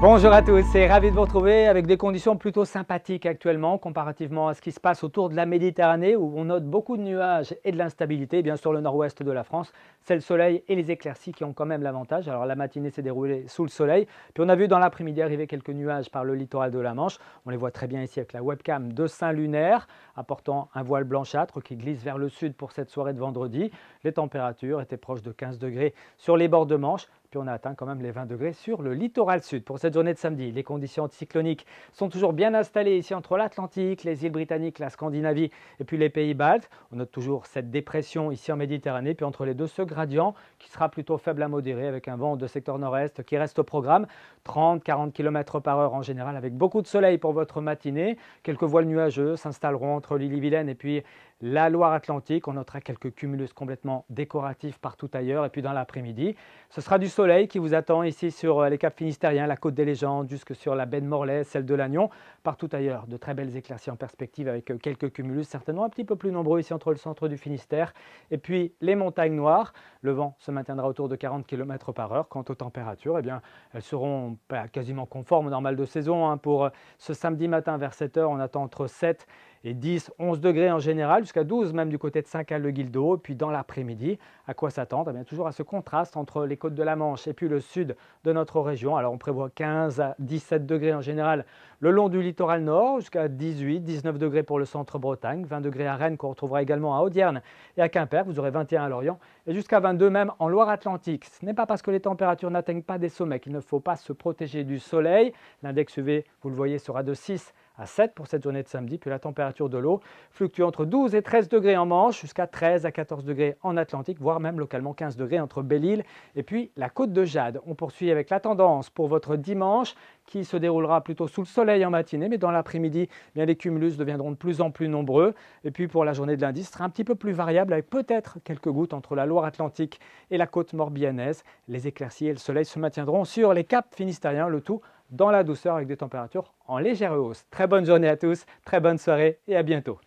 Bonjour à tous et ravi de vous retrouver avec des conditions plutôt sympathiques actuellement comparativement à ce qui se passe autour de la Méditerranée où on note beaucoup de nuages et de l'instabilité. Bien sûr, le nord-ouest de la France, c'est le soleil et les éclaircies qui ont quand même l'avantage. Alors la matinée s'est déroulée sous le soleil, puis on a vu dans l'après-midi arriver quelques nuages par le littoral de la Manche. On les voit très bien ici avec la webcam de Saint-Lunaire, apportant un voile blanchâtre qui glisse vers le sud pour cette soirée de vendredi. Les températures étaient proches de 15 degrés sur les bords de Manche. Puis on a atteint quand même les 20 degrés sur le littoral sud. Pour cette journée de samedi, les conditions anticycloniques sont toujours bien installées ici entre l'Atlantique, les îles britanniques, la Scandinavie et puis les pays baltes. On note toujours cette dépression ici en Méditerranée, puis entre les deux ce gradient qui sera plutôt faible à modéré avec un vent de secteur nord-est qui reste au programme, 30-40 km par heure en général avec beaucoup de soleil pour votre matinée. Quelques voiles nuageux s'installeront entre l'île-et-Vilaine et puis la Loire-Atlantique. On notera quelques cumulus complètement décoratifs partout ailleurs et puis dans l'après-midi, ce sera du soleil qui vous attend ici sur les caps finistériens, la côte des Légendes, jusque sur la baie de Morlaix, celle de Lannion. Partout ailleurs, de très belles éclaircies en perspective avec quelques cumulus, certainement un petit peu plus nombreux ici entre le centre du Finistère et puis les montagnes noires. Le vent se maintiendra autour de 40 km par heure. Quant aux températures, eh bien, elles seront quasiment conformes au normal de saison. Pour ce samedi matin vers 7 h, on attend entre 7 et 10, 11 degrés en général, jusqu'à 12 même du côté de Saint-Cal-le-Guildo. Puis dans l'après-midi, à quoi s'attendre? Eh bien, toujours à ce contraste entre les côtes de la Manche et puis le sud de notre région. Alors on prévoit 15 à 17 degrés en général le long du littoral nord, jusqu'à 18, 19 degrés pour le centre Bretagne, 20 degrés à Rennes qu'on retrouvera également à Audierne et à Quimper. Vous aurez 21 à Lorient et jusqu'à 22 même en Loire-Atlantique. Ce n'est pas parce que les températures n'atteignent pas des sommets qu'il ne faut pas se protéger du soleil. L'index UV, vous le voyez, sera de 6 à 7 pour cette journée de samedi, puis la température de l'eau fluctue entre 12 et 13 degrés en Manche, jusqu'à 13 à 14 degrés en Atlantique, voire même localement 15 degrés entre Belle-Île et puis la côte de Jade. On poursuit avec la tendance pour votre dimanche qui se déroulera plutôt sous le soleil en matinée, mais dans l'après-midi, bien les cumulus deviendront de plus en plus nombreux. Et puis pour la journée de lundi, ce sera un petit peu plus variable avec peut-être quelques gouttes entre la Loire-Atlantique et la côte morbihannaise. Les éclaircies et le soleil se maintiendront sur les caps finistériens, le tout dans la douceur avec des températures en légère hausse. Très bonne journée à tous, très bonne soirée et à bientôt.